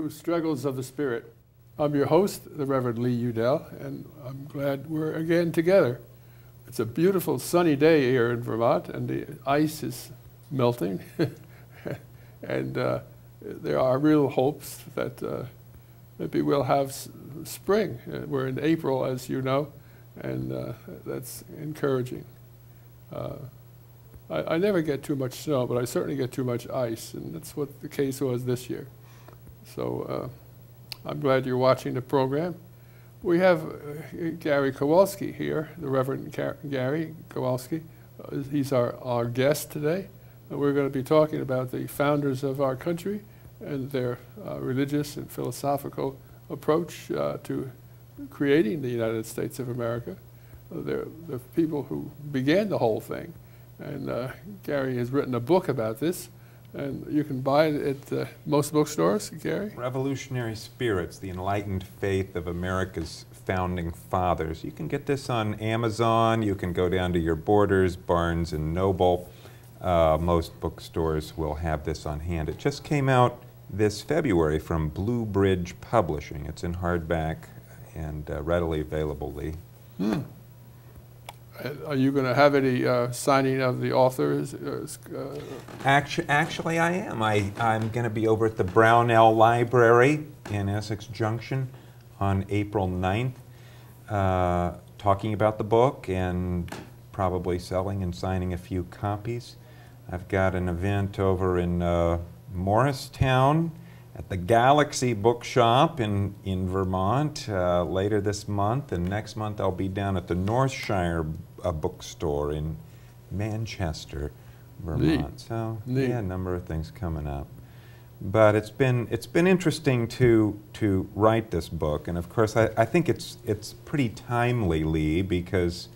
to Struggles of the Spirit. I'm your host, the Reverend Lee Udell, and I'm glad we're again together. It's a beautiful sunny day here in Vermont, and the ice is melting. And there are real hopes that maybe we'll have spring. We're in April, as you know, and that's encouraging. I never get too much snow, but I certainly get too much ice, and that's what the case was this year. So I'm glad you're watching the program. We have Gary Kowalski here, the Reverend Gary Kowalski. He's our guest today. And we're going to be talking about the founders of our country and their religious and philosophical approach to creating the United States of America. They're the people who began the whole thing. And Gary has written a book about this. And you can buy it at most bookstores, Gary? Revolutionary Spirits, the Enlightened Faith of America's Founding Fathers. You can get this on Amazon. You can go down to your Borders, Barnes and Noble. Most bookstores will have this on hand. It just came out this February from Blue Bridge Publishing. It's in hardback and readily available, Lee. Are you going to have any signing of the authors? Actually, I am. I'm going to be over at the Brownell Library in Essex Junction on April 9th, talking about the book and probably selling and signing a few copies. I've got an event over in Morristown at the Galaxy Bookshop in Vermont later this month, and next month I'll be down at the Northshire bookstore in Manchester, Vermont. Neat. So Neat. Yeah, a number of things coming up. But it's been interesting to write this book, and of course I think it's pretty timely, Lee, because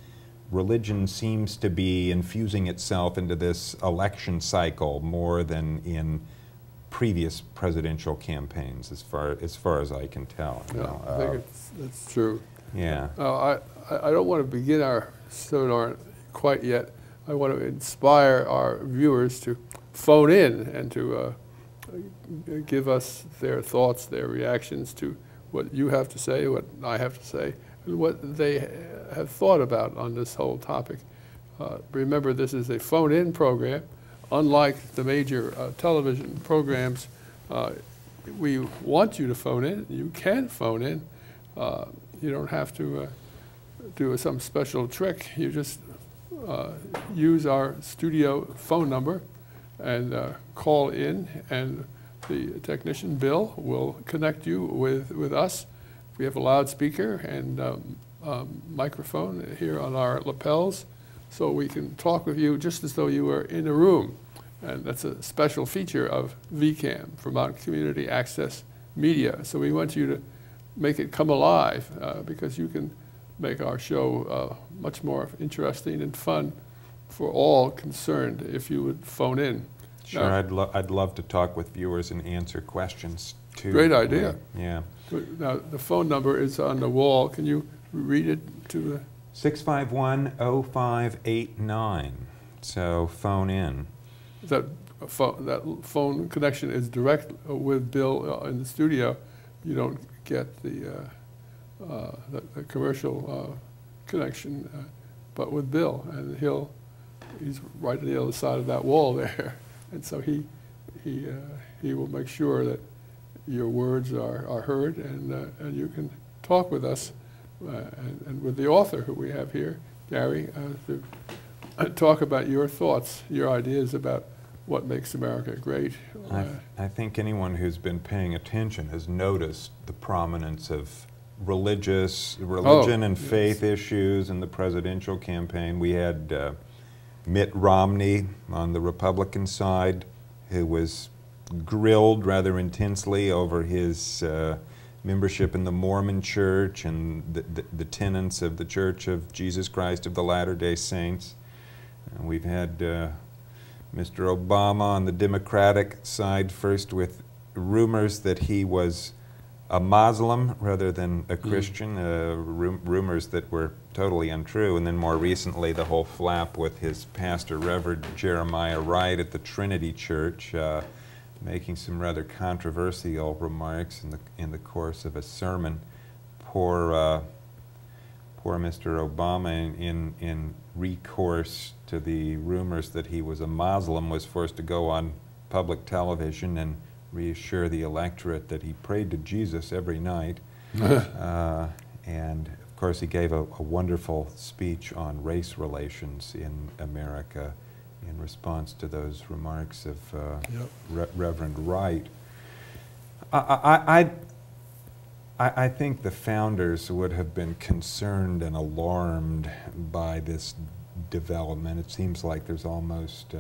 religion seems to be infusing itself into this election cycle more than in previous presidential campaigns, as far as I can tell. Yeah, I think that's true. Yeah. I don't want to begin our seminar quite yet. I want to inspire our viewers to phone in and to give us their thoughts, their reactions to what you have to say, what I have to say, and what they have thought about on this whole topic. Remember, this is a phone-in program. Unlike the major television programs, we want you to phone in. You can phone in. You don't have to do some special trick. You just use our studio phone number and call in, and the technician, Bill, will connect you with us. We have a loudspeaker and microphone here on our lapels, so we can talk with you just as though you were in a room. And that's a special feature of VCAM, Vermont Community Access Media. So we want you to make it come alive because you can make our show much more interesting and fun for all concerned if you would phone in. Sure, I'd love to talk with viewers and answer questions too. Great idea. Yeah. Now the phone number is on the wall. Can you read it to the 651-0589. So phone in. That phone connection is direct with Bill in the studio. You don't get the commercial connection, but with Bill, and he's right on the other side of that wall there, and so he will make sure that your words are heard, and you can talk with us and with the author who we have here, Gary, to talk about your thoughts, your ideas about what makes America great. I think anyone who's been paying attention has noticed the prominence of religion and faith issues in the presidential campaign. We had Mitt Romney on the Republican side, who was grilled rather intensely over his membership in the Mormon Church and the tenets of the Church of Jesus Christ of the Latter-day Saints. We've had Mr. Obama on the Democratic side, first with rumors that he was a Muslim rather than a Christian, rumors that were totally untrue, and then more recently the whole flap with his pastor, Reverend Jeremiah Wright at the Trinity Church, making some rather controversial remarks in the course of a sermon. Poor Mr. Obama, in recourse to the rumors that he was a Muslim, was forced to go on public television and reassure the electorate that he prayed to Jesus every night. And of course he gave a wonderful speech on race relations in America in response to those remarks of Reverend Wright. I think the founders would have been concerned and alarmed by this development. It seems like there's almost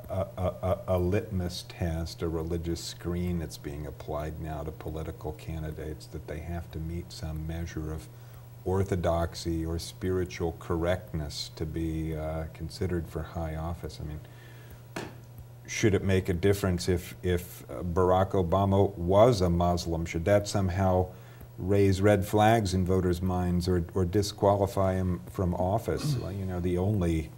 a litmus test, a religious screen that's being applied now to political candidates, that they have to meet some measure of orthodoxy or spiritual correctness to be considered for high office. I mean, should it make a difference if Barack Obama was a Muslim? Should that somehow raise red flags in voters' minds or disqualify him from office? Well, you know, the only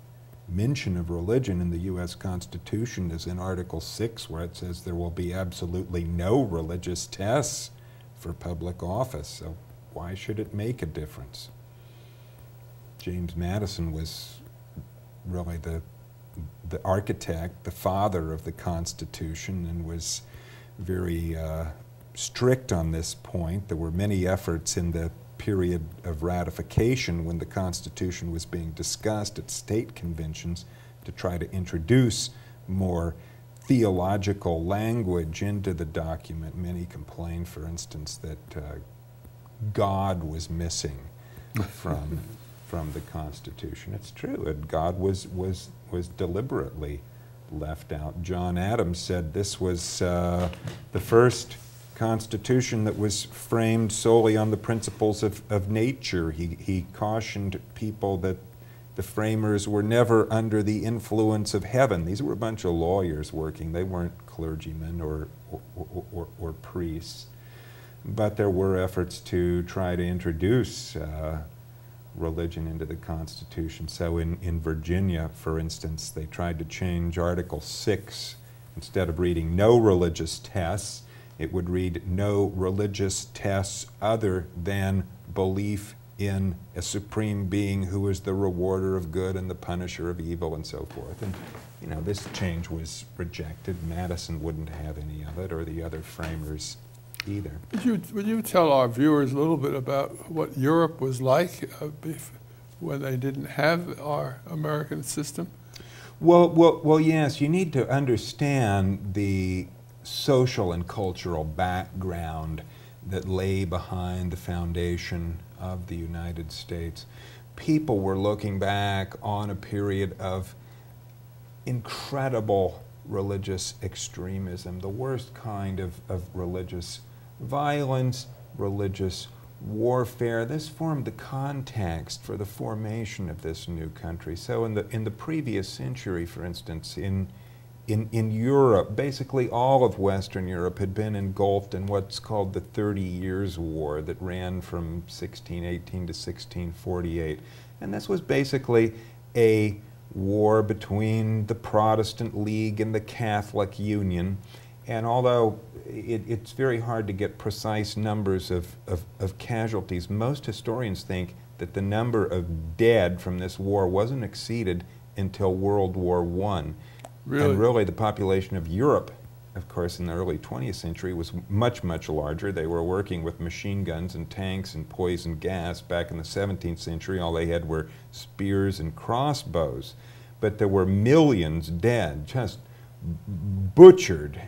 mention of religion in the U.S. Constitution is in Article 6, where it says there will be absolutely no religious tests for public office. So why should it make a difference? James Madison was really the architect, the father of the Constitution, and was very strict on this point. There were many efforts in the period of ratification, when the Constitution was being discussed at state conventions, to try to introduce more theological language into the document. Many complained, for instance, that God was missing from the Constitution. It's true, and God was deliberately left out. John Adams said this was the first Constitution that was framed solely on the principles of nature. He cautioned people that the framers were never under the influence of heaven. These were a bunch of lawyers working. They weren't clergymen or priests. But there were efforts to try to introduce religion into the Constitution. So in Virginia, for instance, they tried to change Article 6. Instead of reading no religious tests, it would read no religious tests other than belief in a supreme being who is the rewarder of good and the punisher of evil, and so forth. And you know, this change was rejected. Madison wouldn't have any of it, or the other framers either. Would you tell our viewers a little bit about what Europe was like when they didn't have our American system? Well, yes. You need to understand the social and cultural background that lay behind the foundation of the United States. People were looking back on a period of incredible religious extremism, the worst kind of religious violence, religious warfare. This formed the context for the formation of this new country. So in the previous century, for instance, in Europe, basically all of Western Europe had been engulfed in what's called the 30 Years' War that ran from 1618 to 1648. And this was basically a war between the Protestant League and the Catholic Union. And although it's very hard to get precise numbers of casualties, most historians think that the number of dead from this war wasn't exceeded until World War I. Really? And really the population of Europe, of course, in the early 20th century was much, much larger. They were working with machine guns and tanks and poison gas. Back in the 17th century, all they had were spears and crossbows. But there were millions dead, just butchered,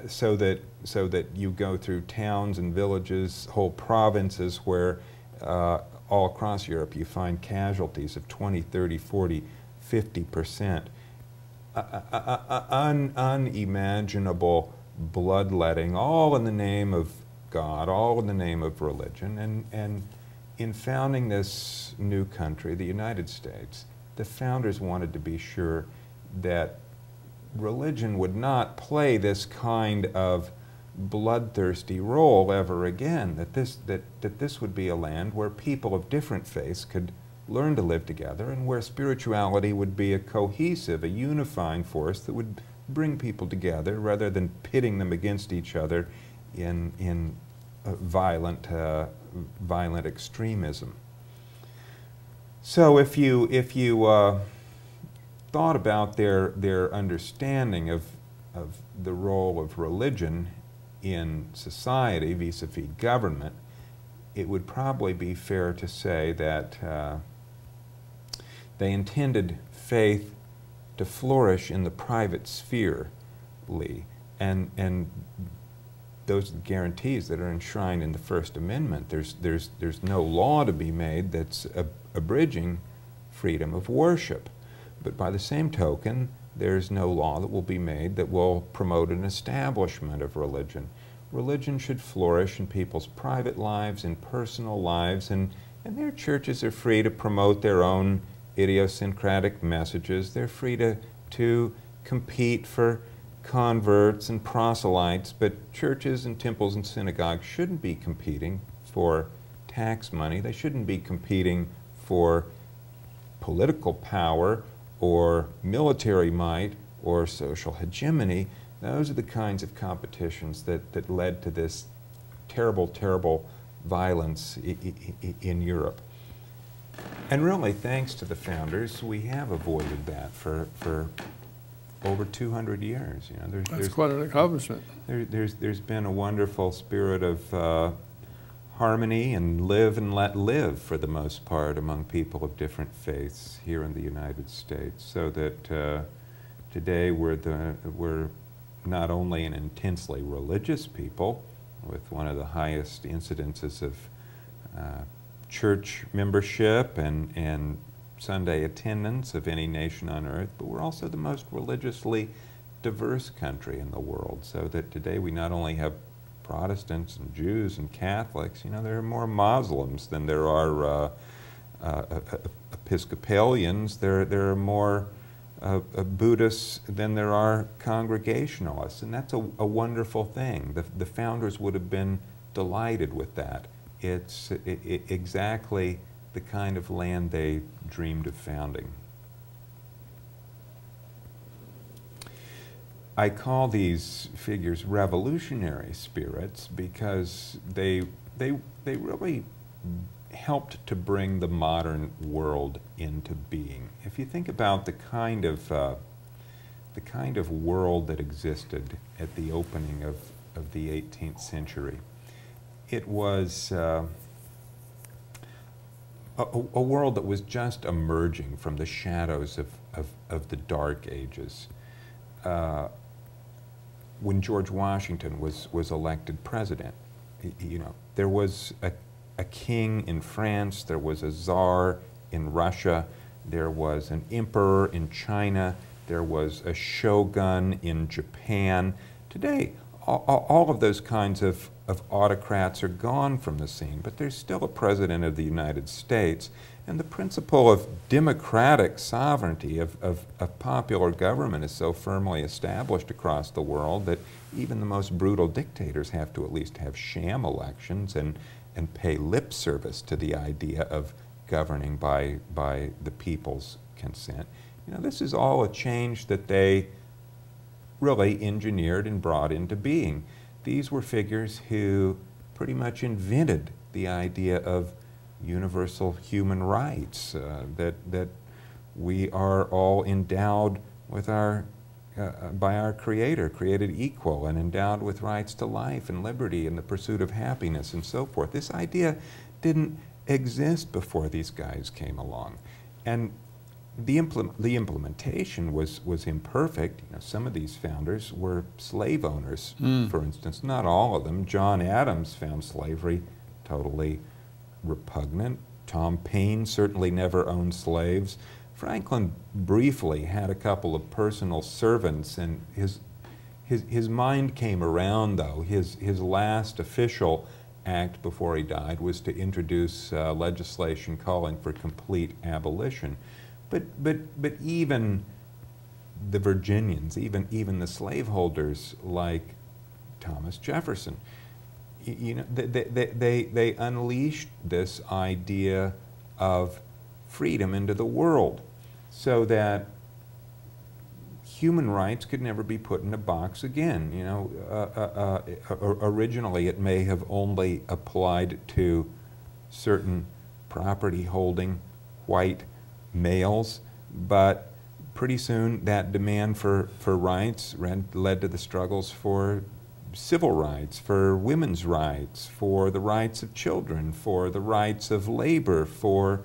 so that you go through towns and villages, whole provinces where all across Europe you find casualties of 20, 30, 40, 50%. Unimaginable bloodletting, all in the name of God, all in the name of religion. And in founding this new country, the United States, the founders wanted to be sure that religion would not play this kind of bloodthirsty role ever again, that this would be a land where people of different faiths could learn to live together, and where spirituality would be a cohesive, a unifying force that would bring people together rather than pitting them against each other in violent extremism. So if you thought about their understanding of the role of religion in society vis-a-vis government, it would probably be fair to say that they intended faith to flourish in the private sphere, Lee, and those are the guarantees that are enshrined in the First Amendment. There's no law to be made that's abridging freedom of worship. But by the same token, there's no law that will be made that will promote an establishment of religion. Religion should flourish in people's private lives, in personal lives, and their churches are free to promote their own idiosyncratic messages. They're free to compete for converts and proselytes, but churches and temples and synagogues shouldn't be competing for tax money. They shouldn't be competing for political power or military might or social hegemony. Those are the kinds of competitions that led to this terrible, terrible violence in Europe. And really, thanks to the founders, we have avoided that for over 200 years. You know, That's quite an accomplishment. There's been a wonderful spirit of harmony and live and let live, for the most part, among people of different faiths here in the United States, so that today we're not only an intensely religious people with one of the highest incidences of church membership and Sunday attendance of any nation on earth, but we're also the most religiously diverse country in the world, so that today we not only have Protestants and Jews and Catholics, you know, there are more Muslims than there are Episcopalians, there are more Buddhists than there are Congregationalists, and that's a wonderful thing. The founders would have been delighted with that. It's exactly the kind of land they dreamed of founding. I call these figures revolutionary spirits because they really helped to bring the modern world into being. If you think about the kind of world that existed at the opening of the 18th century, it was a world that was just emerging from the shadows of the Dark Ages. When George Washington was elected president, you know, there was a king in France, there was a czar in Russia, there was an emperor in China, there was a shogun in Japan. Today, all of those kinds of autocrats are gone from the scene, but there's still a president of the United States, and the principle of democratic sovereignty, of popular government, is so firmly established across the world that even the most brutal dictators have to at least have sham elections and pay lip service to the idea of governing by the people's consent. You know, this is all a change that they really engineered and brought into being. These were figures who pretty much invented the idea of universal human rights, that we are all endowed with by our Creator, created equal and endowed with rights to life and liberty and the pursuit of happiness and so forth. This idea didn't exist before these guys came along. And the implementation was imperfect. You know, some of these founders were slave owners, for instance. Not all of them. John Adams found slavery totally repugnant. Tom Paine certainly never owned slaves. Franklin briefly had a couple of personal servants, and his mind came around, though. His last official act before he died was to introduce legislation calling for complete abolition. But even the Virginians, even the slaveholders like Thomas Jefferson, you know, they unleashed this idea of freedom into the world, so that human rights could never be put in a box again. You know, originally it may have only applied to certain property-holding white males, but pretty soon that demand for rights led to the struggles for civil rights, for women's rights, for the rights of children, for the rights of labor, for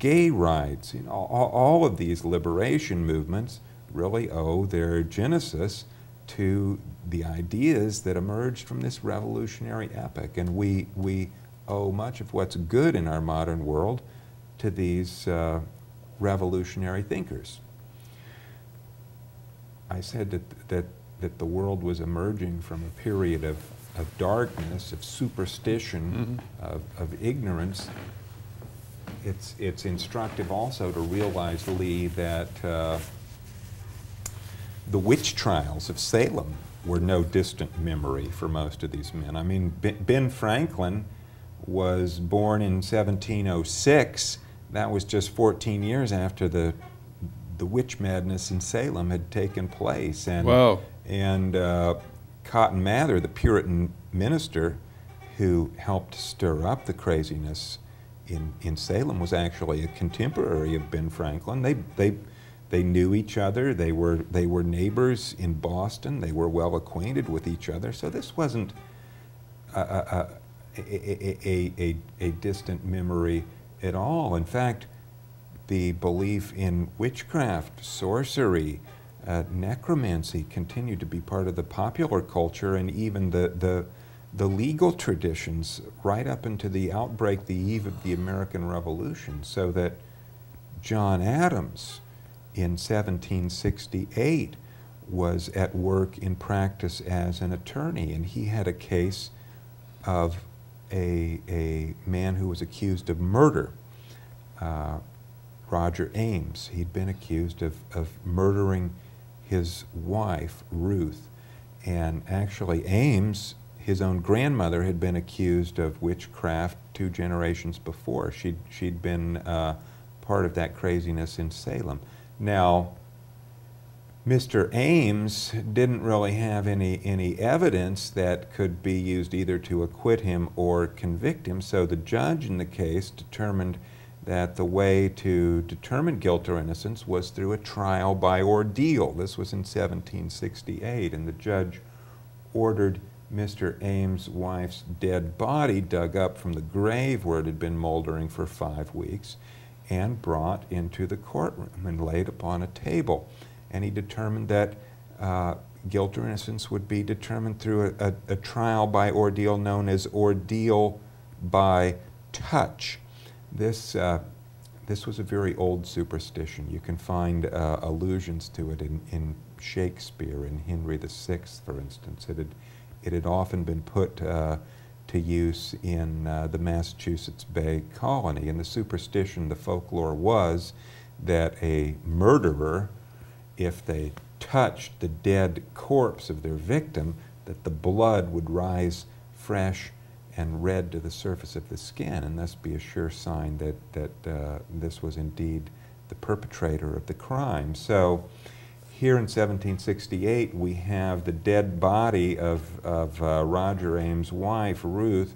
gay rights. You know, all of these liberation movements really owe their genesis to the ideas that emerged from this revolutionary epoch. And we owe much of what's good in our modern world to these revolutionary thinkers. I said that the world was emerging from a period of darkness, of superstition, of ignorance. It's instructive also to realize, Lee, that the witch trials of Salem were no distant memory for most of these men. I mean, Ben Franklin was born in 1706. That was just 14 years after the witch madness in Salem had taken place. And, wow. And Cotton Mather, the Puritan minister who helped stir up the craziness in Salem, was actually a contemporary of Ben Franklin. They knew each other. They were neighbors in Boston. They were well acquainted with each other. So this wasn't a distant memory at all. In fact, the belief in witchcraft, sorcery, necromancy continued to be part of the popular culture, and even the legal traditions right up into the outbreak, the eve of the American Revolution, so that John Adams in 1768 was at work in practice as an attorney, and he had a case of a man who was accused of murder, Roger Ames. He'd been accused of murdering his wife, Ruth, and actually Ames, his own grandmother, had been accused of witchcraft 2 generations before. She'd been part of that craziness in Salem. Now, Mr. Ames didn't really have any evidence that could be used either to acquit him or convict him, so the judge in the case determined that the way to determine guilt or innocence was through a trial by ordeal. This was in 1768, and the judge ordered Mr. Ames' wife's dead body dug up from the grave where it had been moldering for 5 weeks and brought into the courtroom and laid upon a table. And he determined that guilt or innocence would be determined through a trial by ordeal known as ordeal by touch. This was a very old superstition. You can find allusions to it in Shakespeare, in Henry VI, for instance. It had often been put to use in the Massachusetts Bay Colony. And the superstition, the folklore was that a murderer, if they touched the dead corpse of their victim, that the blood would rise fresh and red to the surface of the skin, and thus be a sure sign that this was indeed the perpetrator of the crime. So here in 1768, we have the dead body of Roger Ames' wife, Ruth,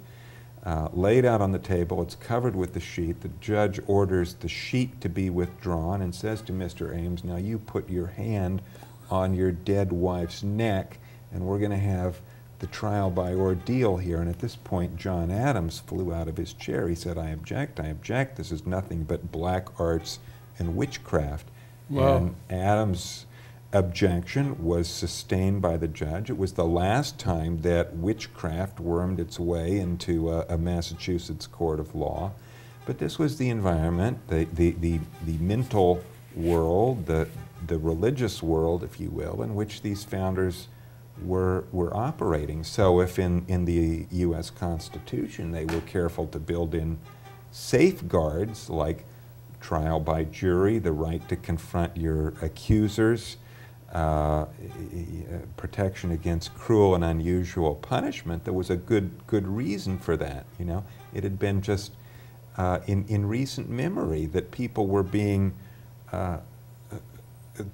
laid out on the table. It's covered with the sheet. The judge orders the sheet to be withdrawn and says to Mr. Ames, now you put your hand on your dead wife's neck, and we're going to have the trial by ordeal here. And at this point, John Adams flew out of his chair. He said, I object, this is nothing but black arts and witchcraft. Wow. And Adams' objection was sustained by the judge. It was the last time that witchcraft wormed its way into a Massachusetts court of law. But this was the environment, the mental world, the religious world, if you will, in which these founders were operating. So if in the U.S. Constitution they were careful to build in safeguards like trial by jury, the right to confront your accusers, protection against cruel and unusual punishment, there was a good reason for that. You know, it had been just in recent memory that people were being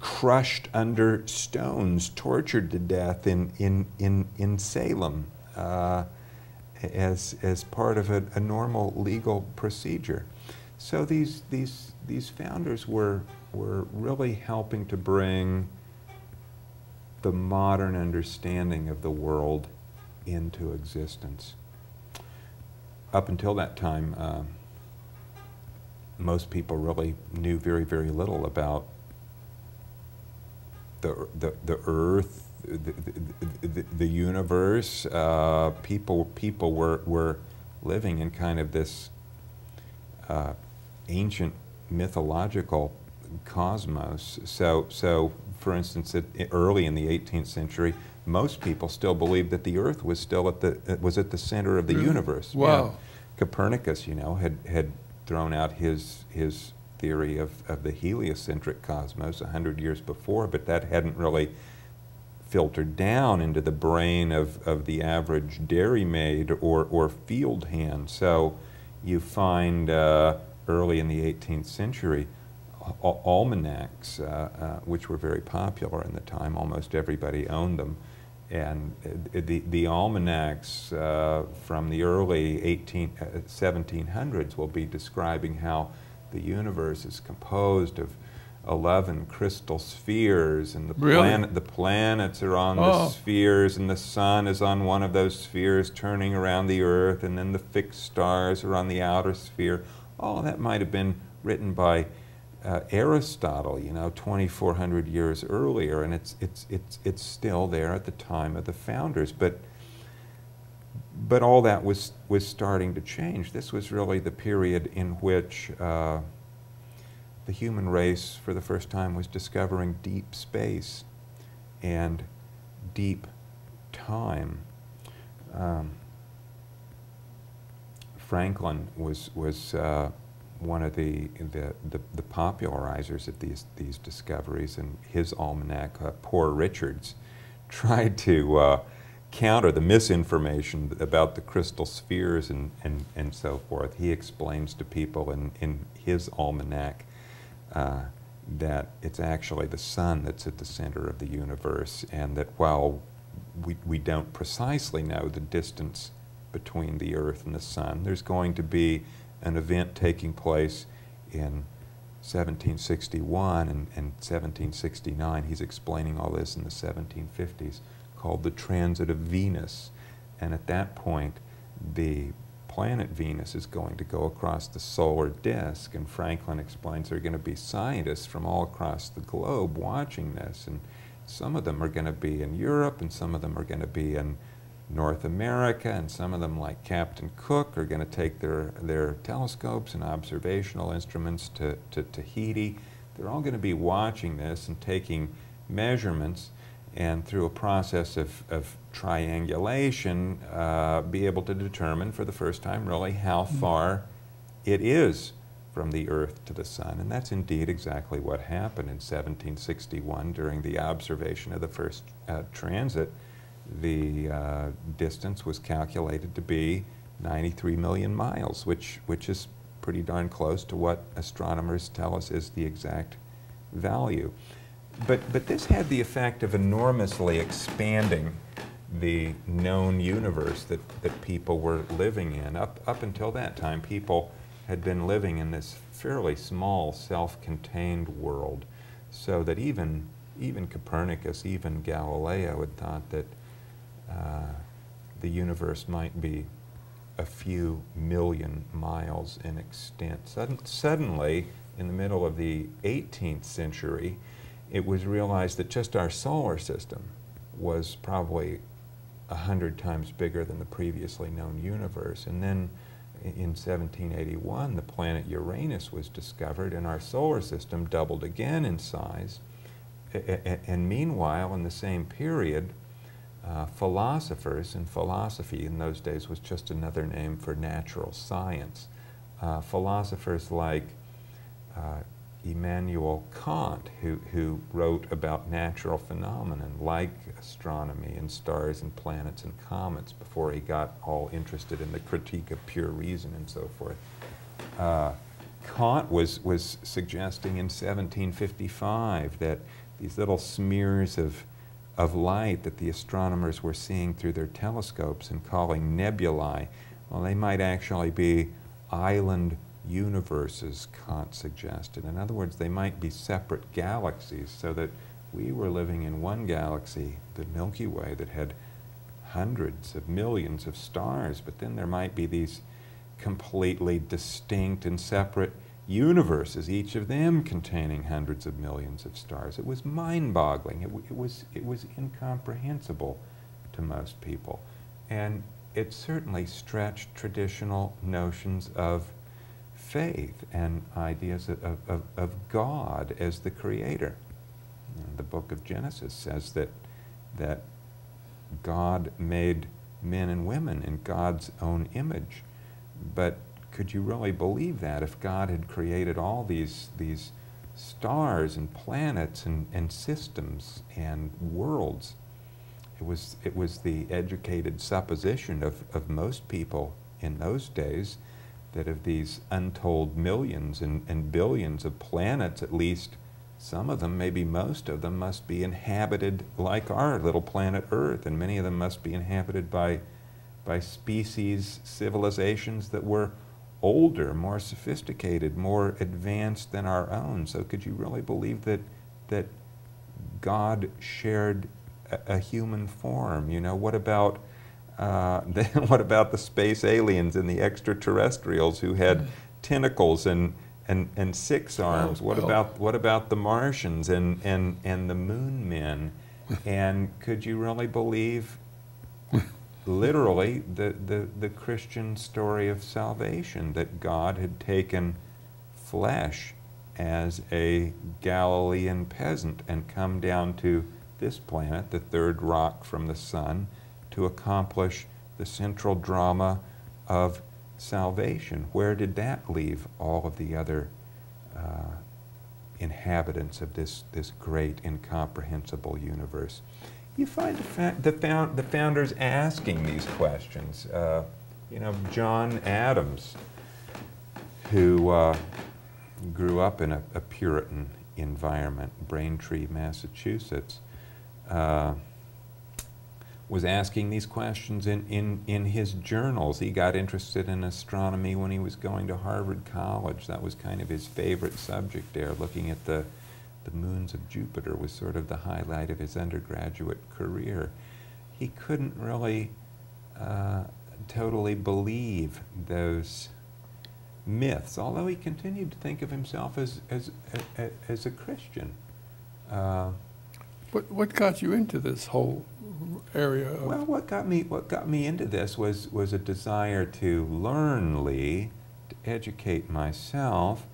crushed under stones, tortured to death in Salem as part of a normal legal procedure. So these founders were really helping to bring the modern understanding of the world into existence. Up until that time, most people really knew very, very little about the Earth, the universe. People were living in kind of this ancient mythological cosmos. So for instance, early in the 18th century, most people still believed that the Earth was still at the center of the universe. Wow. Yeah. Copernicus, you know, had thrown out his theory of the heliocentric cosmos 100 years before, but that hadn't really filtered down into the brain of the average dairymaid or field hand. So you find early in the 18th century almanacs, which were very popular in the time. Almost everybody owned them. And the almanacs from the early 1700s will be describing how the universe is composed of 11 crystal spheres, and the planets are on the spheres, and the sun is on one of those spheres turning around the Earth, and then the fixed stars are on the outer sphere. Oh, that might have been written by Aristotle, you know, 2,400 years earlier, and it's still there at the time of the founders. But all that was starting to change. This was really the period in which the human race, for the first time, was discovering deep space and deep time. Franklin was one of the popularizers of these discoveries, and his almanac, Poor Richard's, tried to counter the misinformation about the crystal spheres and so forth. He explains to people in his almanac that it's actually the sun that's at the center of the universe, and that while we don't precisely know the distance between the Earth and the sun, there's going to be an event taking place in 1761 and 1769. He's explaining all this in the 1750s, called the transit of Venus. And at that point, the planet Venus is going to go across the solar disk, and Franklin explains there are going to be scientists from all across the globe watching this, and some of them are going to be in Europe, and some of them are going to be in North America, and some of them, like Captain Cook, are going to take their telescopes and observational instruments to Tahiti. They're all going to be watching this and taking measurements, and through a process of triangulation, be able to determine for the first time really how far it is from the Earth to the sun. And that's indeed exactly what happened in 1761 during the observation of the first transit. The distance was calculated to be 93 million miles, which is pretty darn close to what astronomers tell us is the exact value. But this had the effect of enormously expanding the known universe that people were living in. Up until that time, people had been living in this fairly small, self-contained world, so that even Copernicus, even Galileo had thought that the universe might be a few million miles in extent. Suddenly, in the middle of the 18th century, it was realized that just our solar system was probably 100 times bigger than the previously known universe. And then in 1781, the planet Uranus was discovered, and our solar system doubled again in size. And meanwhile, in the same period, philosophers, and philosophy in those days was just another name for natural science, philosophers like Immanuel Kant, who wrote about natural phenomena like astronomy and stars and planets and comets before he got all interested in the critique of pure reason and so forth. Kant was suggesting in 1755 that these little smears of light that the astronomers were seeing through their telescopes and calling nebulae, well, they might actually be island universes, Kant suggested. In other words, they might be separate galaxies, so that we were living in one galaxy, the Milky Way, that had hundreds of millions of stars, but then there might be these completely distinct and separate universes, each of them containing hundreds of millions of stars. It was mind-boggling. It was incomprehensible to most people. And it certainly stretched traditional notions of faith and ideas of God as the creator. The book of Genesis says that God made men and women in God's own image. But could you really believe that if God had created all these stars and planets and systems and worlds? It was the educated supposition of most people in those days that of these untold millions and billions of planets, at least some of them, maybe most of them, must be inhabited like our little planet Earth, and many of them must be inhabited by species, civilizations that were older, more sophisticated, more advanced than our own. So could you really believe that God shared a human form? You know, what about what about the space aliens and the extraterrestrials who had tentacles and 6 arms? What about the Martians and the moon men? And could you really believe literally the Christian story of salvation, that God had taken flesh as a Galilean peasant and come down to this planet, the third rock from the sun, to accomplish the central drama of salvation? Where did that leave all of the other inhabitants of this great incomprehensible universe? You find the founders asking these questions. You know, John Adams, who grew up in a Puritan environment, Braintree, Massachusetts, was asking these questions in his journals. He got interested in astronomy when he was going to Harvard College. That was kind of his favorite subject there. Looking at the moons of Jupiter was sort of the highlight of his undergraduate career. He couldn't really totally believe those myths, although he continued to think of himself as a Christian. What got you into this whole area? Well, what got me into this was a desire to learn, Lee, to educate myself,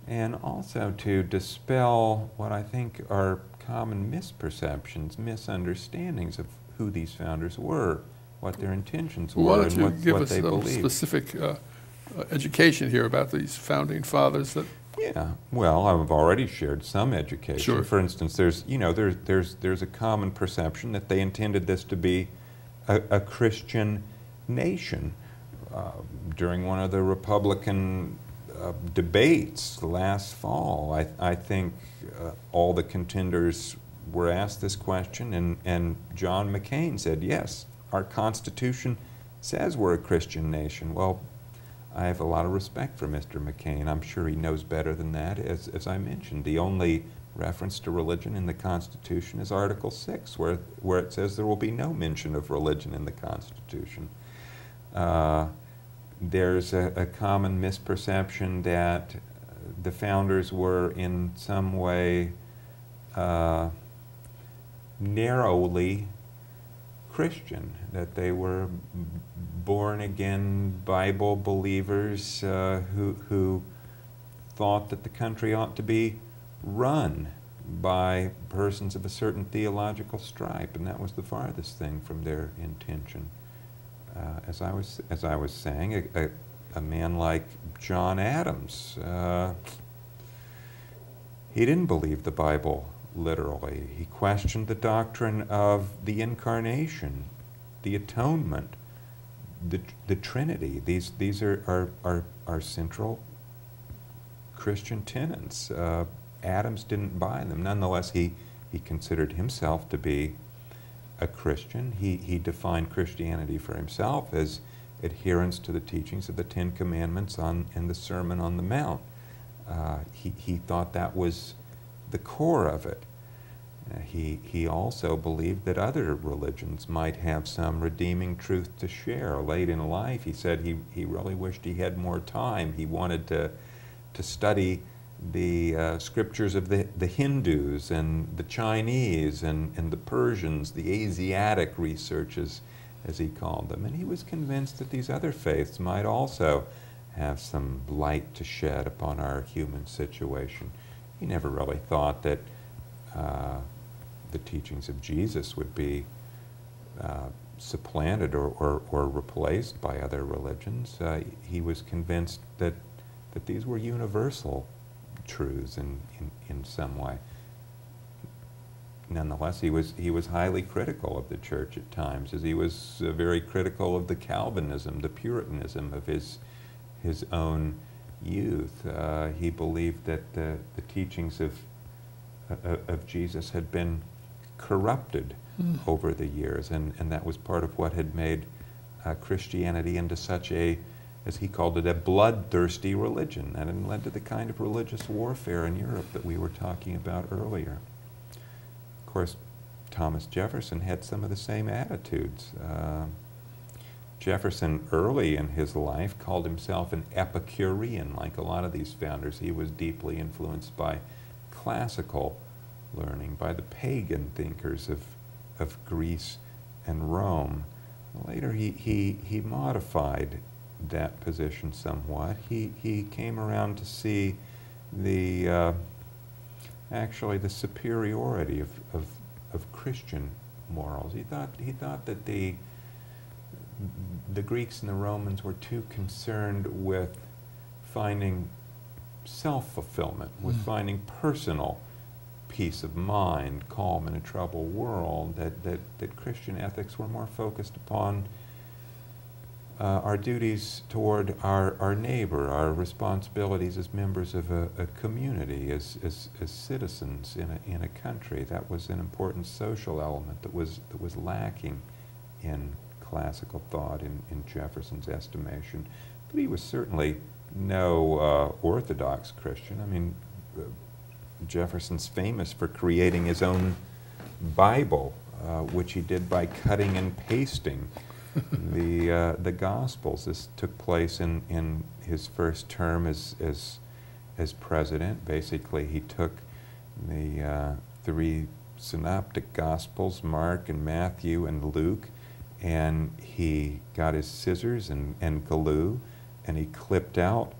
and also to dispel what I think are common misperceptions, misunderstandings of who these founders were, what their intentions were, Why don't you and give what us they some believed. specific education here about these founding fathers? That Yeah, well, I've already shared some education. Sure. For instance, there's a common perception that they intended this to be a Christian nation. During one of the Republican debates last fall, I think all the contenders were asked this question, and John McCain said, yes, our Constitution says we're a Christian nation. Well, I have a lot of respect for Mr. McCain. I'm sure he knows better than that. As I mentioned, the only reference to religion in the Constitution is Article 6, where it says there will be no mention of religion in the Constitution. There's a common misperception that the founders were in some way narrowly Christian, that they were born-again Bible believers who thought that the country ought to be run by persons of a certain theological stripe, and that was the farthest thing from their intention. As I was saying, a man like John Adams, he didn't believe the Bible literally. He questioned the doctrine of the incarnation, the atonement, the Trinity. These are central Christian tenets. Adams didn't buy them. Nonetheless, he considered himself to be a Christian. He defined Christianity for himself as adherence to the teachings of the Ten Commandments and the Sermon on the Mount. He thought that was the core of it. He also believed that other religions might have some redeeming truth to share. Late in life, he said he really wished he had more time. He wanted to study the scriptures of the Hindus and the Chinese and the Persians, the Asiatic researches, as he called them. And he was convinced that these other faiths might also have some light to shed upon our human situation. He never really thought that the teachings of Jesus would be supplanted or replaced by other religions. He was convinced that these were universal truths in some way. Nonetheless, he was highly critical of the church at times, as he was very critical of the Calvinism, the Puritanism of his own youth. He believed that the teachings of Jesus had been corrupted over the years, and that was part of what had made Christianity into such a, as he called it, a bloodthirsty religion, and it led to the kind of religious warfare in Europe that we were talking about earlier. Of course, Thomas Jefferson had some of the same attitudes. Jefferson, early in his life, called himself an Epicurean. Like a lot of these founders, he was deeply influenced by classical learning, by the pagan thinkers of Greece and Rome. Later, he modified that position somewhat. He came around to see actually the superiority of Christian morals. He thought that the Greeks and the Romans were too concerned with finding self-fulfillment, with finding personal peace of mind, calm in a troubled world, that Christian ethics were more focused upon our duties toward our neighbor, our responsibilities as members of a community, as citizens in a country. That was an important social element that was lacking in classical thought in Jefferson's estimation. But he was certainly no orthodox Christian. I mean, Jefferson's famous for creating his own Bible, which he did by cutting and pasting the Gospels. This took place in his first term as president. Basically, he took the three synoptic Gospels, Mark and Matthew and Luke, and he got his scissors and glue, and he clipped out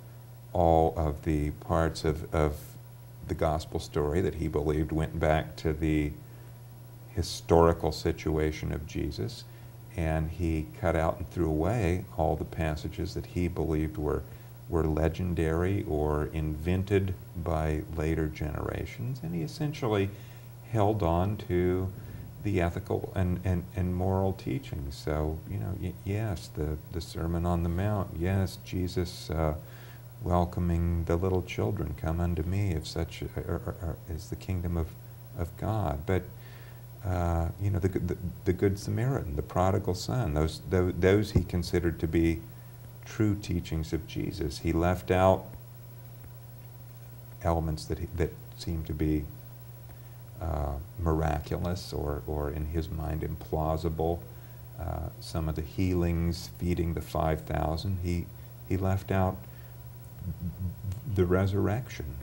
all of the parts of the Gospel story that he believed went back to the historical situation of Jesus, and he cut out and threw away all the passages that he believed were legendary or invented by later generations, and he essentially held on to the ethical and moral teachings. So, you know, yes, the Sermon on the Mount, yes, Jesus welcoming the little children, come unto me, if such is the kingdom of God. But you know, the Good Samaritan, the prodigal son, those he considered to be true teachings of Jesus. He left out elements that seemed to be miraculous or in his mind implausible. Some of the healings, feeding the 5,000, he left out the resurrection.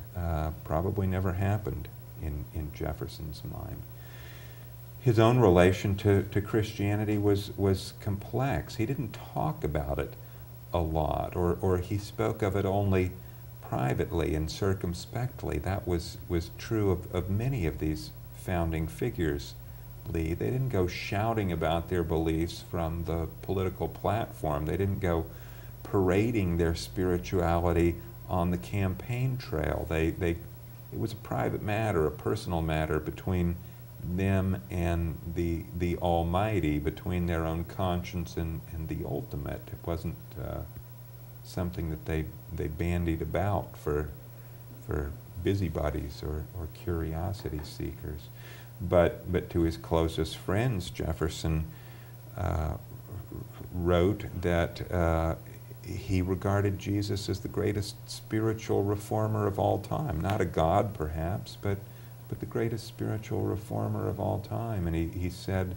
Probably never happened in Jefferson's mind. His own relation to Christianity was complex. He didn't talk about it a lot, or he spoke of it only privately and circumspectly. That was true of many of these founding figures, Lee. They didn't go shouting about their beliefs from the political platform. They didn't go parading their spirituality on the campaign trail. It was a private matter, a personal matter between them and the Almighty, between their own conscience and the ultimate. It wasn't something that they bandied about for for busybodies or curiosity seekers. But to his closest friends, Jefferson wrote that he regarded Jesus as the greatest spiritual reformer of all time. Not a god, perhaps, but the greatest spiritual reformer of all time. And he said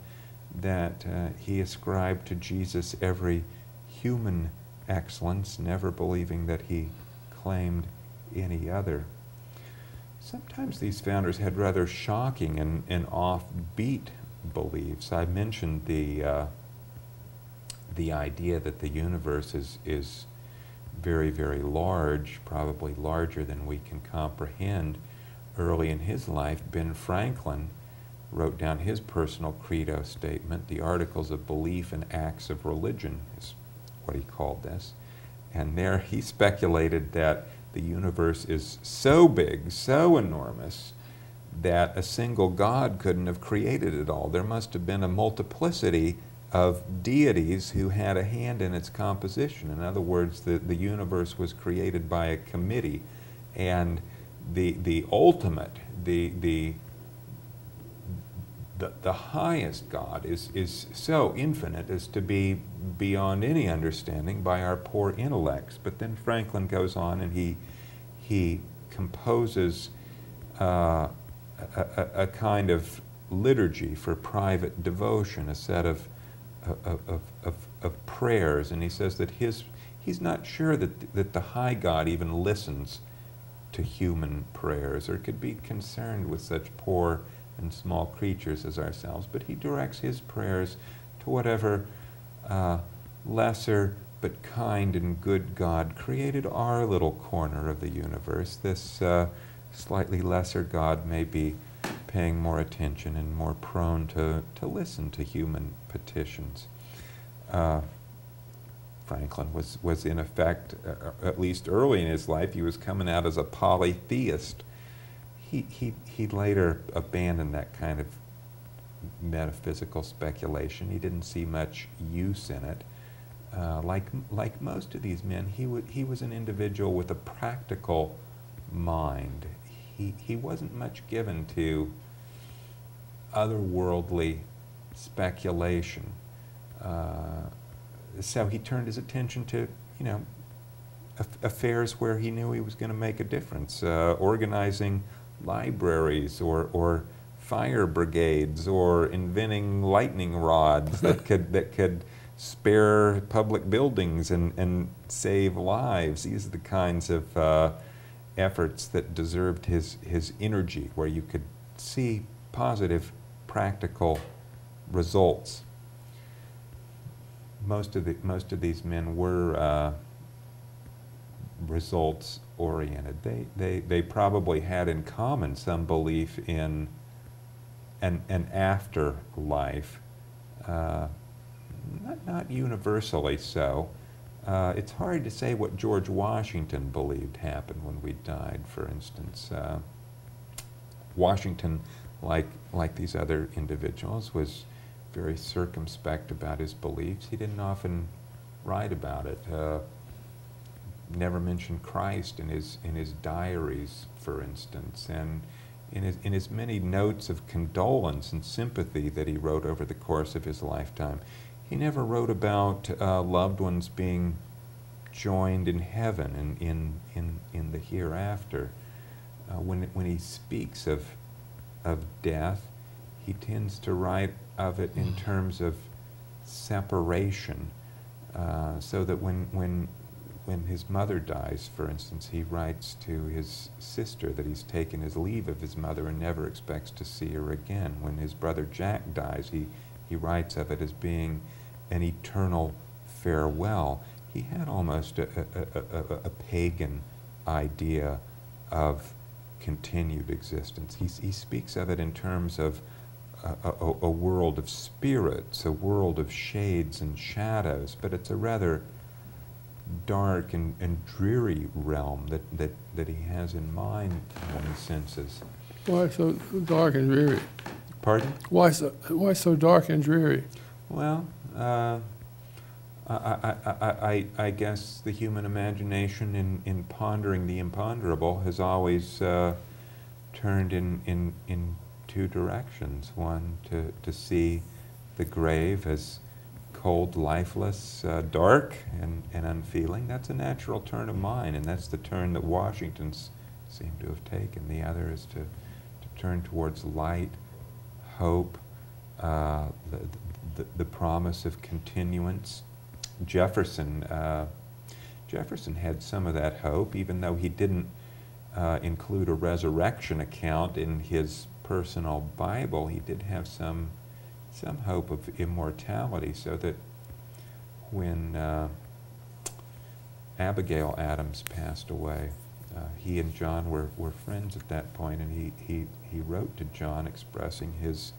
that he ascribed to Jesus every human excellence, never believing that he claimed any other. Sometimes these founders had rather shocking and offbeat beliefs. I mentioned the idea that the universe is very, very large, probably larger than we can comprehend. Early in his life, Ben Franklin wrote down his personal credo statement, the Articles of Belief and Acts of Religion is what he called this. And there he speculated that the universe is so big, so enormous, that a single God couldn't have created it all. There must have been a multiplicity of deities who had a hand in its composition. In other words, the universe was created by a committee, and the ultimate, the highest God is so infinite as to be beyond any understanding by our poor intellects. But then Franklin goes on and he composes a kind of liturgy for private devotion, a set of prayers, and he says that he's not sure that the high God even listens to human prayers or could be concerned with such poor and small creatures as ourselves, but he directs his prayers to whatever lesser but kind and good God created our little corner of the universe. This slightly lesser God may be paying more attention and more prone to listen to human petitions. Franklin was in effect, at least early in his life, he was coming out as a polytheist. He later abandoned that kind of metaphysical speculation. He didn't see much use in it. Like most of these men, he was an individual with a practical mind. He wasn't much given to otherworldly speculation. So he turned his attention to, affairs where he knew he was going to make a difference, organizing libraries or fire brigades or inventing lightning rods that could spare public buildings and save lives. These are the kinds of efforts that deserved his energy, where you could see positive, practical results. Most of these men were results oriented. They probably had in common some belief in an afterlife, not universally so. It's hard to say what George Washington believed happened when we died, for instance. Washington, like these other individuals, was very circumspect about his beliefs. He didn't often write about it. Never mentioned Christ in his diaries, for instance, and in his many notes of condolence and sympathy that he wrote over the course of his lifetime. He never wrote about loved ones being joined in heaven and in the hereafter. When he speaks of death, he tends to write of it in terms of separation, so that when his mother dies, for instance, he writes to his sister that he's taken his leave of his mother and never expects to see her again. When his brother Jack dies, he writes of it as being an eternal farewell. He had almost a pagan idea of continued existence. He speaks of it in terms of a world of spirits, a world of shades and shadows, but it's a rather dark and dreary realm that he has in mind in many senses. Why so dark and dreary? Pardon? Why so dark and dreary? Well, I guess the human imagination in pondering the imponderable has always turned in two directions. One, to see the grave as cold, lifeless, dark, and unfeeling. That's a natural turn of mind, and that's the turn that Washington's seem to have taken. The other is to turn towards light, hope, the promise of continuance. Jefferson had some of that hope, even though he didn't include a resurrection account in his personal Bible. He did have some hope of immortality, so that when Abigail Adams passed away, he and John were friends at that point, and he wrote to John expressing his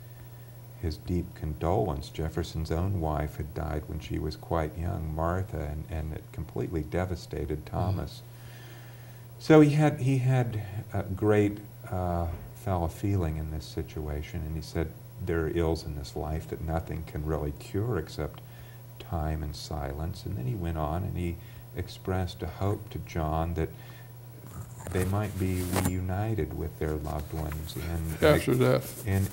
deep condolence. Jefferson's own wife had died when she was quite young, Martha, and it completely devastated Thomas. So he had a great fellow feeling in this situation, and he said, there are ills in this life that nothing can really cure except time and silence. And then he went on and he expressed a hope to John that they might be reunited with their loved ones. And after death. And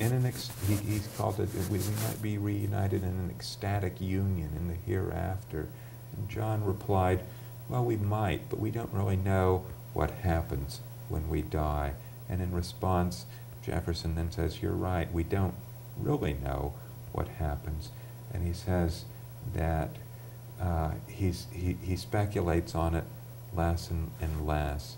he's called it, we might be reunited in an ecstatic union in the hereafter. And John replied, well, we might, but we don't really know what happens when we die. And in response, Jefferson then says, you're right, we don't really know what happens. And he says that he speculates on it less and less,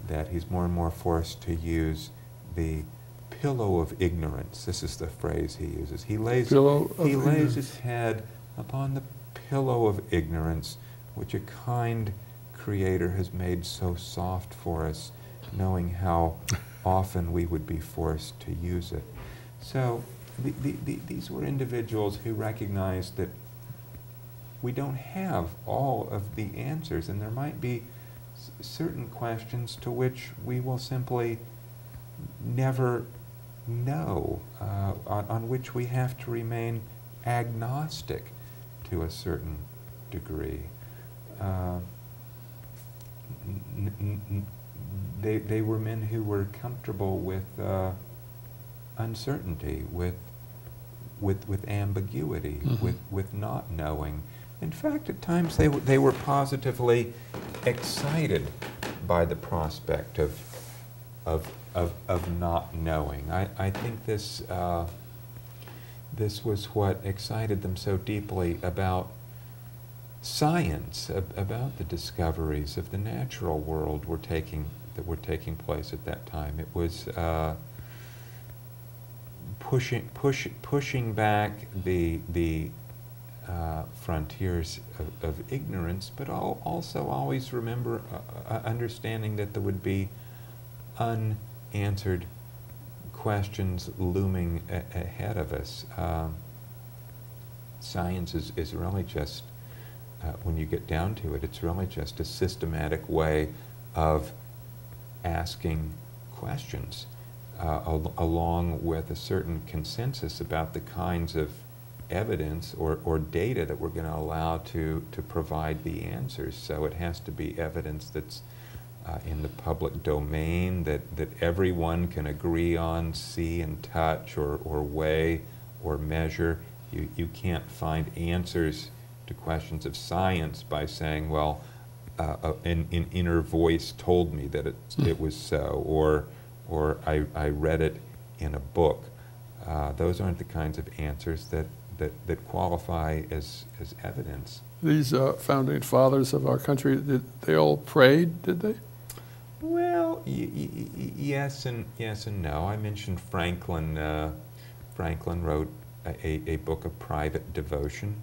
that he's more and more forced to use the pillow of ignorance. This is the phrase he uses. He lays his head upon the pillow of ignorance, which a kind Creator has made so soft for us, knowing how often we would be forced to use it. So these were individuals who recognized that we don't have all of the answers, and there might be certain questions to which we will simply never know, on which we have to remain agnostic to a certain degree. They were men who were comfortable with uncertainty, with ambiguity, with not knowing. In fact, at times they were positively excited by the prospect of not knowing. I think this was what excited them so deeply about science, about the discoveries of the natural world that were taking place at that time. It was pushing back the frontiers of ignorance, but also always remember understanding that there would be unanswered questions looming ahead of us. Science is really just, when you get down to it, it's really just a systematic way of asking questions, along with a certain consensus about the kinds of evidence or data that we're going to allow to provide the answers. So it has to be evidence that's in the public domain, that everyone can agree on, see and touch, or weigh or measure. You can't find answers to questions of science by saying, well, an inner voice told me that it was so, or I read it in a book. Those aren't the kinds of answers that qualify as evidence. These founding fathers of our country, they all prayed, did they? Well, yes and no. I mentioned Franklin. Franklin wrote a book of private devotion,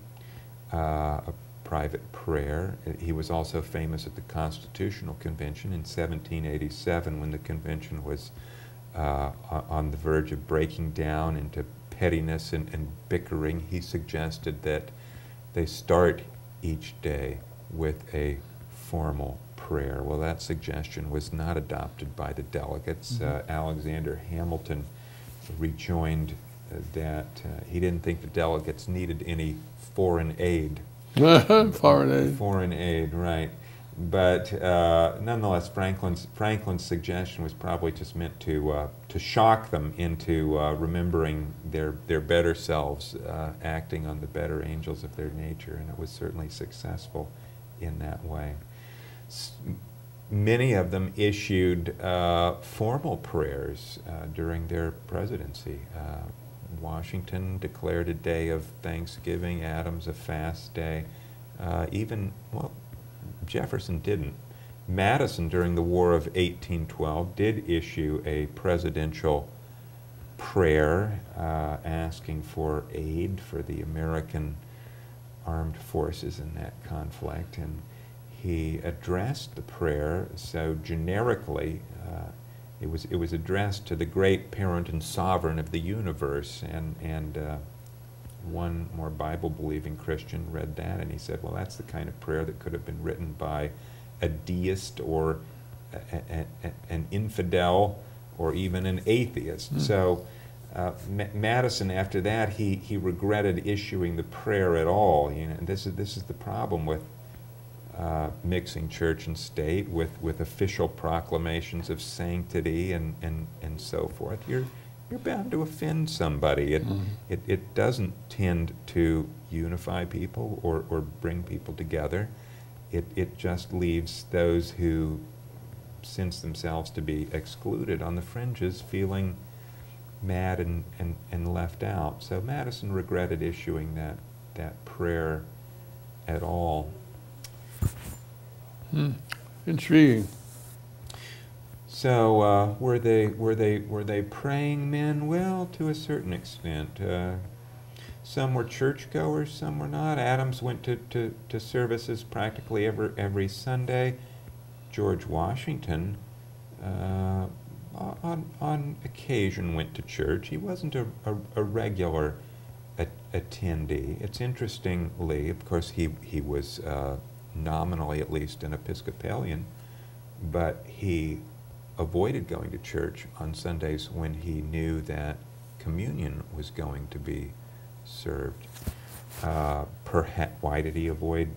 a private prayer. He was also famous at the Constitutional Convention in 1787, when the convention was on the verge of breaking down into pettiness and bickering. He suggested that they start each day with a formal prayer. Well, that suggestion was not adopted by the delegates. Alexander Hamilton rejoined that he didn't think the delegates needed any foreign aid Foreign aid. Foreign aid, right. But nonetheless, Franklin's suggestion was probably just meant to shock them into remembering their better selves, acting on the better angels of their nature, and it was certainly successful in that way. Many of them issued formal prayers during their presidency. Washington declared a day of thanksgiving, Adams a fast day. Jefferson didn't. Madison, during the War of 1812, did issue a presidential prayer asking for aid for the American armed forces in that conflict, and he addressed the prayer so generically. It was addressed to the great parent and sovereign of the universe, and one more Bible-believing Christian read that, and he said, well, that's the kind of prayer that could have been written by a deist or an infidel or even an atheist. So Madison, after that, he regretted issuing the prayer at all. You know, and this is the problem with mixing church and state with official proclamations of sanctity and so forth. You're bound to offend somebody. It doesn't tend to unify people or bring people together. It just leaves those who sense themselves to be excluded on the fringes feeling mad and left out. So Madison regretted issuing that prayer at all. Intriguing. So were they praying men? Well, to a certain extent. Some were churchgoers, some were not. Adams went to services practically every Sunday. George Washington, on occasion, went to church. He wasn't a regular attendee. It's interestingly, of course, he was nominally at least an Episcopalian, but he avoided going to church on Sundays when he knew that communion was going to be served. Perhaps why did he avoid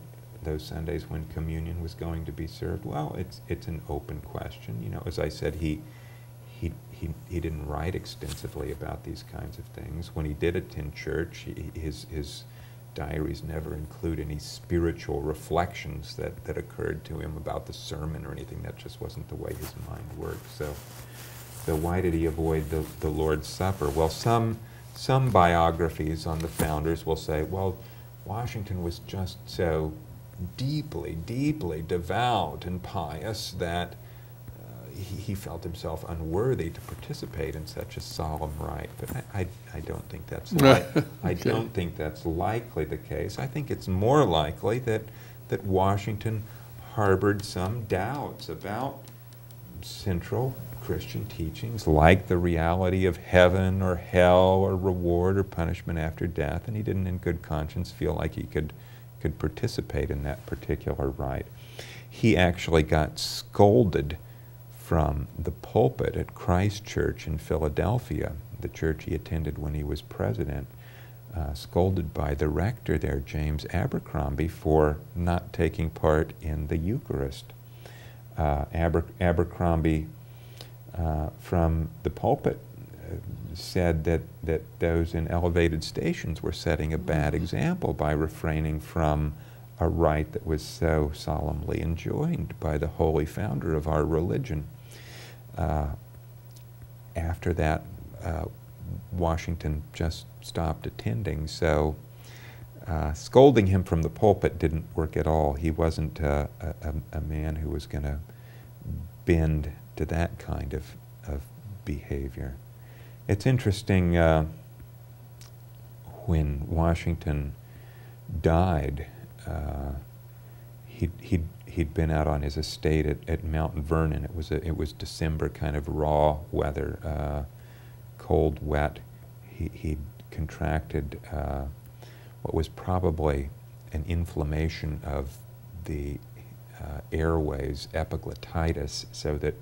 those Sundays when communion was going to be served? Well, it's an open question. You know, as I said, he didn't write extensively about these kinds of things. When he did attend church, his diaries never include any spiritual reflections that occurred to him about the sermon or anything. That just wasn't the way his mind worked. So why did he avoid the Lord's Supper? Well, some biographies on the founders will say, well, Washington was just so deeply, deeply devout and pious that he felt himself unworthy to participate in such a solemn rite. But I don't think that's I don't think that's likely the case. I think it's more likely that Washington harbored some doubts about central Christian teachings like the reality of heaven or hell or reward or punishment after death, and he didn't in good conscience feel like he could participate in that particular rite. He actually got scolded from the pulpit at Christ Church in Philadelphia, the church he attended when he was president, scolded by the rector there, James Abercrombie, for not taking part in the Eucharist. Abercrombie, from the pulpit, said that those in elevated stations were setting a bad example by refraining from a rite that was so solemnly enjoined by the holy founder of our religion. After that, Washington just stopped attending, so scolding him from the pulpit didn't work at all. He wasn't a man who was going to bend to that kind of behavior. It's interesting, when Washington died, he'd been out on his estate at Mount Vernon. It was December, kind of raw weather, cold, wet. He'd contracted what was probably an inflammation of the airways, epiglottitis, so that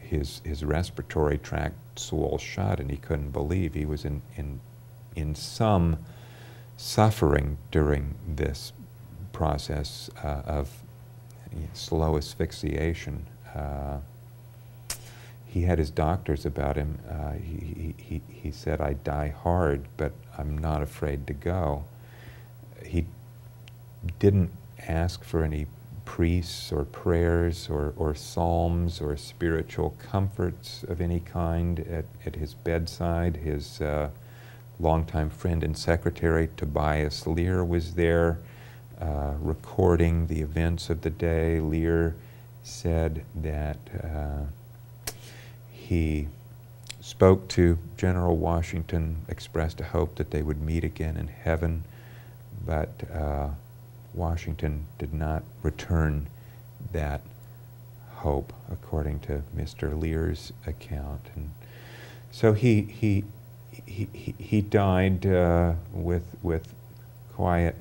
his respiratory tract swelled shut, and he couldn't believe he was in some suffering during this process of slow asphyxiation. He had his doctors about him. He said, "I die hard, but I'm not afraid to go." He didn't ask for any priests or prayers or psalms or spiritual comforts of any kind at his bedside. His longtime friend and secretary, Tobias Lear, was there recording the events of the day. Lear said that he spoke to General Washington, expressed a hope that they would meet again in heaven, but Washington did not return that hope, according to Mr. Lear's account. And so he died with quiet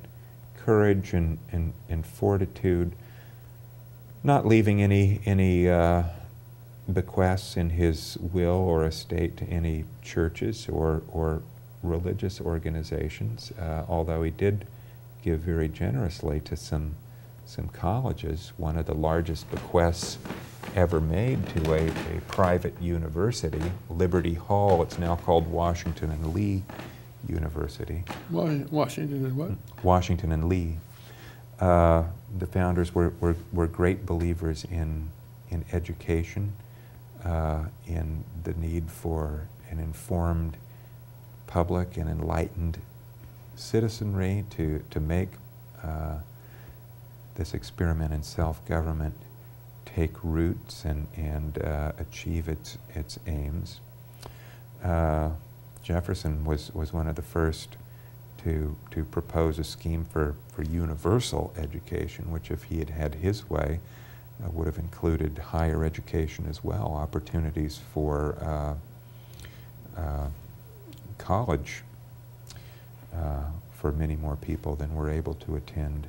courage and fortitude, not leaving any bequests in his will or estate to any churches or religious organizations, although he did give very generously to some colleges. One of the largest bequests ever made to a private university, Liberty Hall. It's now called Washington and Lee University. Washington and what? Washington and Lee. The founders were great believers in education, in the need for an informed public and enlightened citizenry to make this experiment in self-government take roots and achieve its aims. Jefferson was one of the first to propose a scheme for universal education, which, if he had had his way, would have included higher education as well, opportunities for college for many more people than were able to attend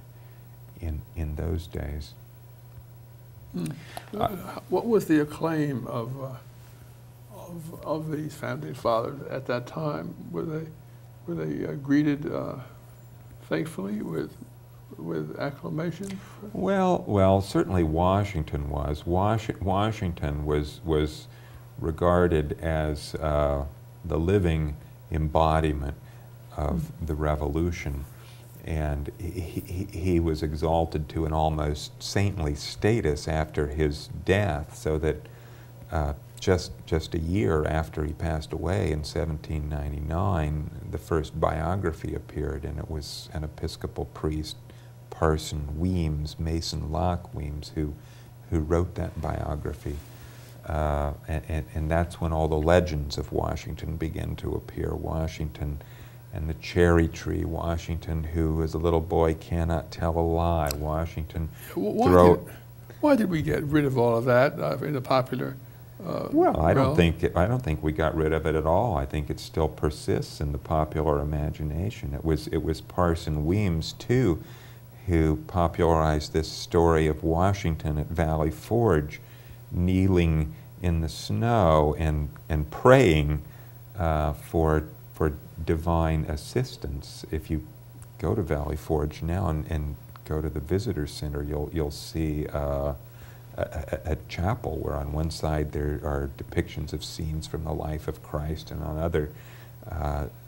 in those days. What was the acclaim of these founding fathers at that time? Were they greeted thankfully with acclamation? Well, certainly Washington was. Washington was regarded as the living embodiment of the Revolution, and he was exalted to an almost saintly status after his death, so that just a year after he passed away in 1799, the first biography appeared, and it was an Episcopal priest, Parson Weems, Mason Locke Weems, who wrote that biography. And that's when all the legends of Washington began to appear. Washington and the cherry tree, Washington who as a little boy cannot tell a lie, Washington Why did we get rid of all of that in the popular I don't think we got rid of it at all. I think it still persists in the popular imagination. It was Parson Weems too who popularized this story of Washington at Valley Forge, kneeling in the snow and praying for divine assistance. If you go to Valley Forge now and go to the visitor center, you'll see a chapel where on one side there are depictions of scenes from the life of Christ, and on other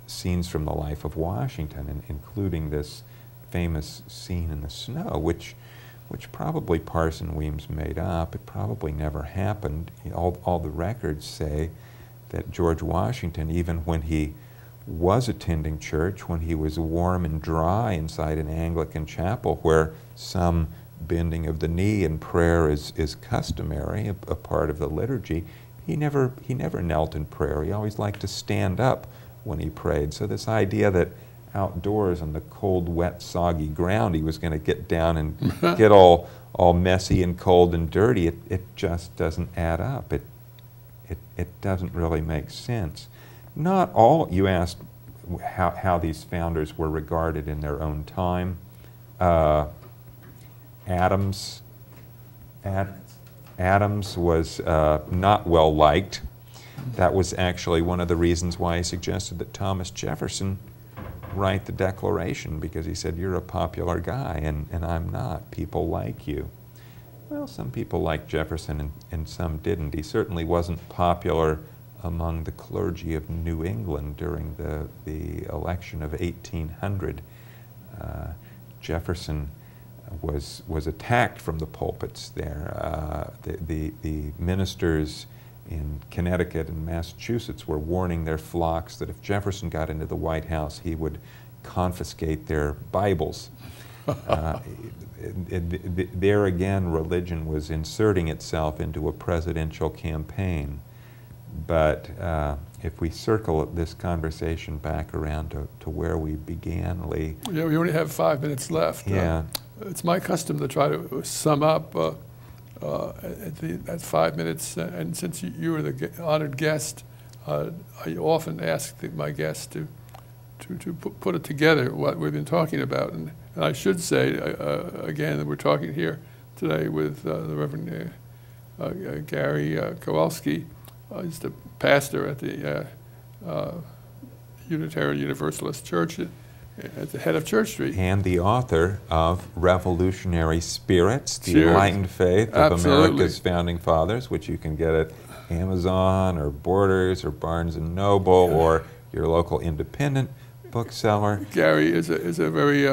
scenes from the life of Washington, including this famous scene in the snow, which probably Parson Weems made up. It probably never happened. All the records say that George Washington, even when he was attending church, when he was warm and dry inside an Anglican chapel where some bending of the knee and prayer is customary, a part of the liturgy, he never knelt in prayer. He always liked to stand up when he prayed. So this idea that outdoors on the cold, wet, soggy ground he was going to get down and get all messy and cold and dirty, it just doesn't add up. It doesn't really make sense. Not all. You asked how these founders were regarded in their own time. Adams was not well liked. That was actually one of the reasons why I suggested that Thomas Jefferson write the Declaration because he said, you're a popular guy and I'm not. People like you. Well, some people liked Jefferson and some didn't. He certainly wasn't popular among the clergy of New England during the election of 1800. Jefferson was attacked from the pulpits there. The ministers in Connecticut and Massachusetts were warning their flocks that if Jefferson got into the White House, he would confiscate their Bibles. There again, religion was inserting itself into a presidential campaign. But if we circle this conversation back around to where we began, Lee. Yeah, we only have 5 minutes left. Yeah. It's my custom to try to sum up at 5 minutes, and since you were the honored guest, I often ask my guests to put it together, what we've been talking about. And I should say, again, that we're talking here today with the Reverend Gary Kowalski. He's the pastor at the Unitarian Universalist Church at the head of Church Street. And the author of Revolutionary Spirits, The Enlightened Faith of America's Founding Fathers, which you can get at Amazon or Borders or Barnes & Noble or your local independent bookseller. Gary is a very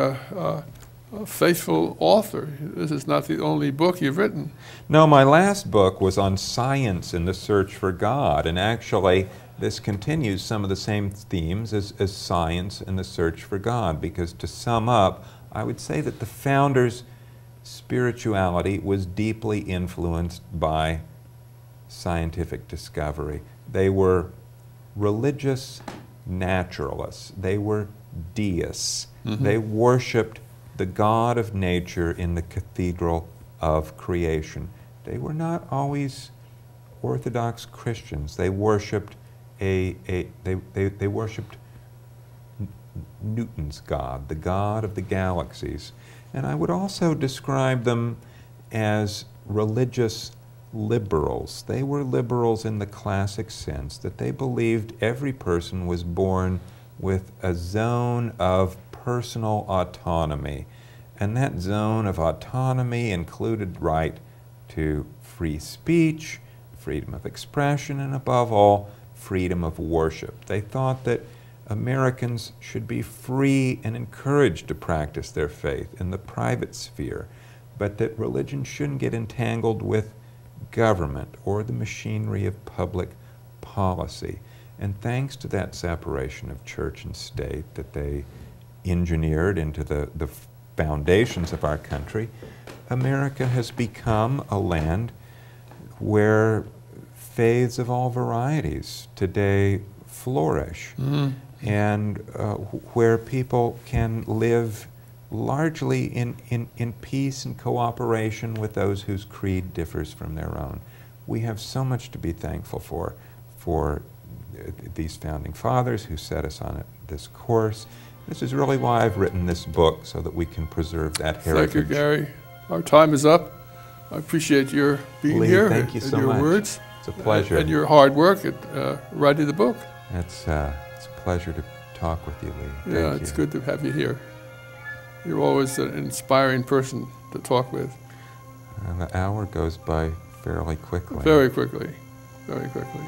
faithful author. This is not the only book you've written. No, my last book was on science and the search for God, and actually this continues some of the same themes as science and the search for God, because to sum up, I would say that the founders' spirituality was deeply influenced by scientific discovery. They were religious naturalists. They were deists. Mm-hmm. They worshipped the God of nature in the cathedral of creation. They were not always Orthodox Christians. They worshipped they worshipped Newton's God, the God of the galaxies. And I would also describe them as religious liberals. They were liberals in the classic sense, that they believed every person was born with a zone of personal autonomy. And that zone of autonomy included right to free speech, freedom of expression, and above all, freedom of worship. They thought that Americans should be free and encouraged to practice their faith in the private sphere, but that religion shouldn't get entangled with government or the machinery of public policy. And thanks to that separation of church and state that they engineered into the foundations of our country, America has become a land where faiths of all varieties today flourish, and where people can live largely in peace and cooperation with those whose creed differs from their own. We have so much to be thankful for these founding fathers who set us on this course. This is really why I've written this book, so that we can preserve that heritage. Thank you, Gary. Our time is up. I appreciate your being Lee, here. Thank you so your much. Words. It's a pleasure. And your hard work at writing the book. It's a pleasure to talk with you, Lee. Yeah, it's good to have you here. You're always an inspiring person to talk with. And the hour goes by fairly quickly. Very quickly. Very quickly.